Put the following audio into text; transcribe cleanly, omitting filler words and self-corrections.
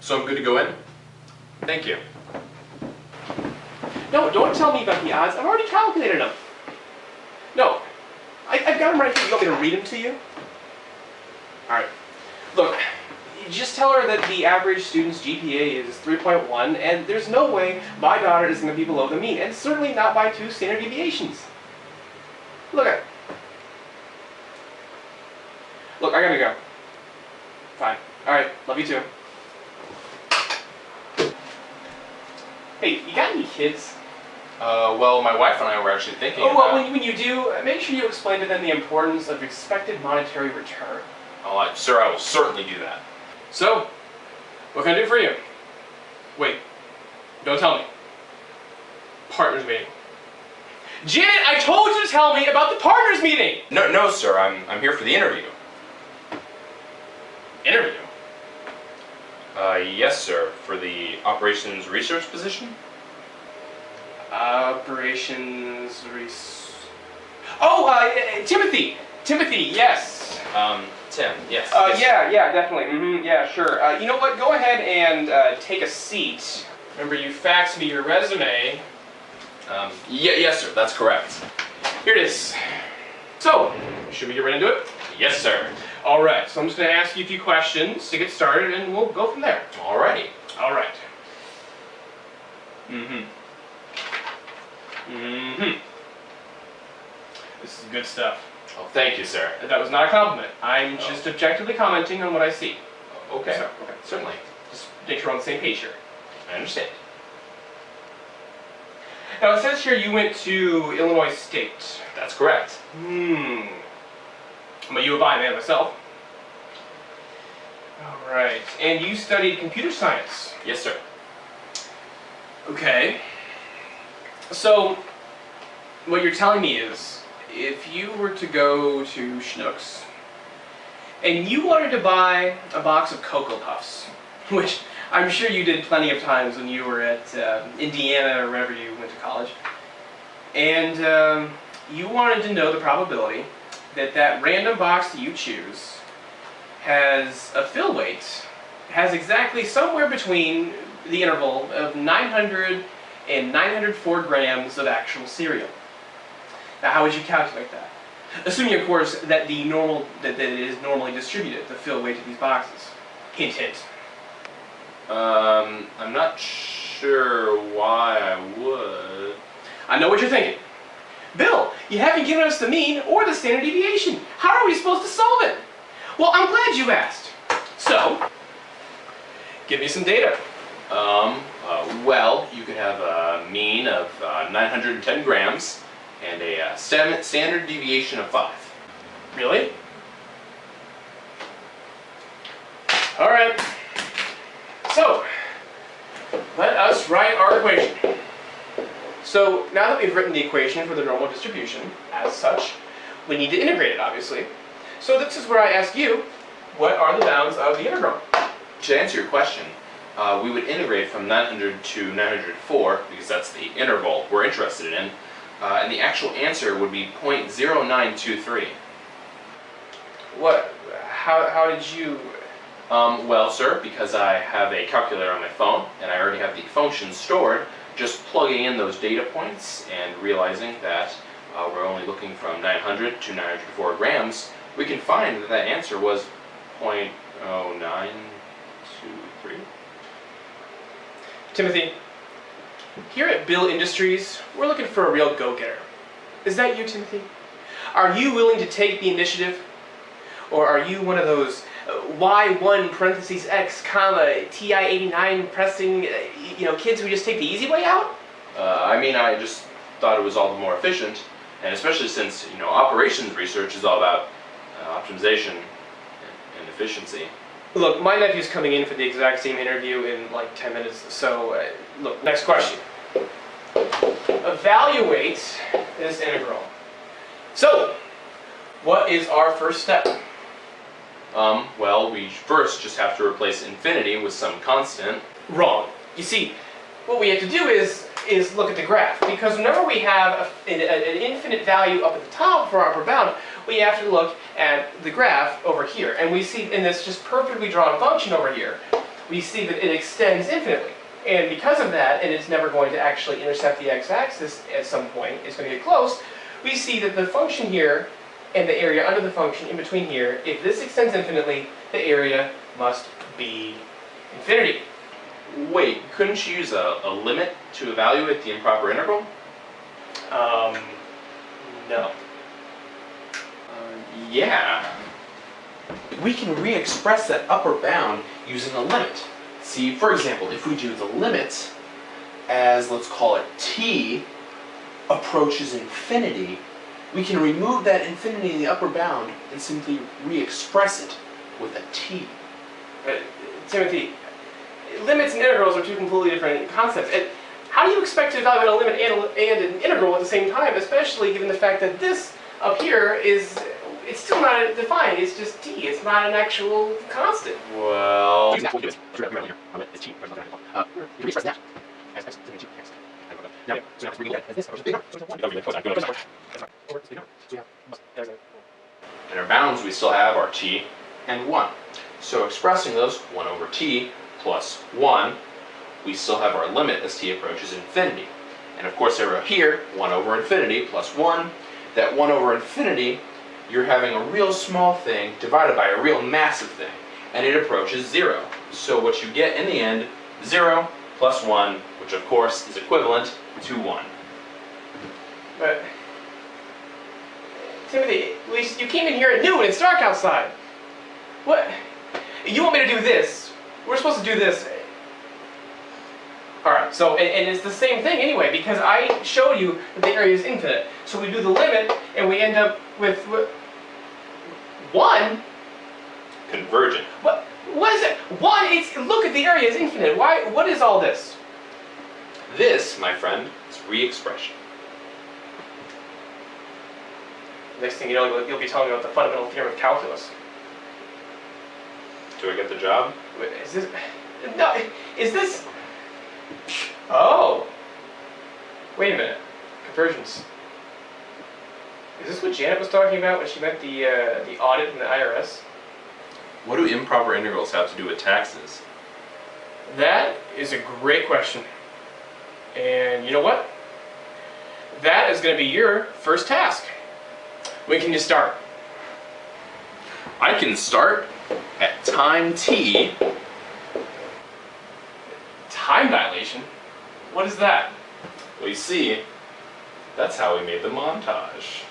So I'm good to go in? Thank you. No, don't tell me about the odds. I've already calculated them. No, I've got them right here. You want me to read them to you? Alright. Look, just tell her that the average student's GPA is 3.1, and there's no way my daughter is going to be below the mean, and certainly not by 2 standard deviations. Look at it. Look, I gotta go. Fine. Alright, love you too. Hey, you got any kids? Well, my wife and I were actually thinking Oh, well, about... when you do, make sure you explain to them the importance of expected monetary return. Oh, sir, I will certainly do that. So, what can I do for you? Wait, don't tell me. Partners meeting. Janet, I told you to tell me about the partners meeting! No, sir, I'm here for the interview. Interview? Yes, sir, for the operations research position? Operations Oh, Timothy! Timothy, yes. Tim, yes. Yeah, definitely. Yeah, sure. You know what? Go ahead and take a seat. Remember, you faxed me your resume. Yes, sir, that's correct. Here it is. So, should we get right into it? Yes, sir. Alright, so I'm just going to ask you a few questions to get started, and we'll go from there. Alrighty. Alright. This is good stuff. Oh, thank you, sir. That was not a compliment. I'm just objectively commenting on what I see. Okay. So, okay. Certainly. Just make sure we're on the same page here. I understand. Now, it says here you went to Illinois State. That's correct. I'm a U of I man myself. Alright. And you studied computer science. Yes, sir. Okay. So, what you're telling me is, if you were to go to Schnucks, and you wanted to buy a box of Cocoa Puffs, which I'm sure you did plenty of times when you were at Indiana or wherever you went to college, and you wanted to know the probability that that random box that you choose has a fill weight, has exactly somewhere between the interval of 900 and 904 grams of actual cereal. Now, how would you calculate that? Assuming, of course, that that it is normally distributed, the fill weight of these boxes. Hint, hint. I'm not sure why I would. I know what you're thinking. Bill, you haven't given us the mean or the standard deviation. How are we supposed to solve it? Well, I'm glad you asked. So, give me some data. Well, you could have a mean of 910 grams and a standard deviation of 5. Really? All right. So, let us write our equation. So, now that we've written the equation for the normal distribution, as such, we need to integrate it, obviously. So this is where I ask you, what are the bounds of the integral? To answer your question, we would integrate from 900 to 904, because that's the interval we're interested in, and the actual answer would be 0.0923. What? How did you... Well, sir, because I have a calculator on my phone, and I already have the function stored, just plugging in those data points and realizing that we're only looking from 900 to 904 grams, we can find that that answer was 0.0923. Timothy, here at Bill Industries, we're looking for a real go-getter. Is that you, Timothy? Are you willing to take the initiative? Or are you one of those Y1 parentheses X comma TI-89 pressing kids who just take the easy way out? I mean, I just thought it was all the more efficient, and especially since, operations research is all about optimization and efficiency. Look, my nephew's coming in for the exact same interview in like 10 minutes, so look, next question. Evaluate this integral. So, what is our first step? Well, we first just have to replace infinity with some constant. Wrong. You see, what we have to do is look at the graph, because whenever we have an infinite value up at the top for our upper bound, we have to look at the graph over here, and we see in this just perfectly drawn function over here, we see that it extends infinitely. And because of that, and it's never going to actually intercept the x-axis at some point, it's going to get close, we see that the function here and the area under the function in between here, if this extends infinitely, the area must be infinity. Wait, couldn't you use a limit to evaluate the improper integral? No. Yeah. We can re-express that upper bound using a limit. See, for example, if we do the limit as, let's call it t approaches infinity, we can remove that infinity in the upper bound and simply re-express it with a t. Timothy, limits and integrals are two completely different concepts. And how do you expect to evaluate a limit and an integral at the same time, especially given the fact that this up here is, it's still not defined, it's just t, it's not an actual constant. Well... You can re-express that as x. Now, so now we look at this. In our bounds we still have our t and 1. So expressing those, 1 over t plus 1, we still have our limit as t approaches infinity. And of course over here, 1 over infinity plus 1, that 1 over infinity, you're having a real small thing divided by a real massive thing, and it approaches 0. So what you get in the end, 0 plus 1, which of course is equivalent to 1. But, Timothy, you came in here at noon, it's dark outside. What? You want me to do this? We're supposed to do this. Alright, so, and it's the same thing anyway, because I showed you that the area is infinite. So we do the limit, and we end up with 1? Convergent. What is it? 1, it's, look at the area is infinite. Why, what is all this? This, my friend, is re-expression. Next thing you know, you'll be telling me about the fundamental theorem of calculus. Do I get the job? Wait, is this... No, is this... Oh! Wait a minute. Convergence. Is this what Janet was talking about when she meant the audit from the IRS? What do improper integrals have to do with taxes? That is a great question. And you know what? That is going to be your first task. When can you start? I can start at time t. Time dilation? What is that? Well, you see, that's how we made the montage.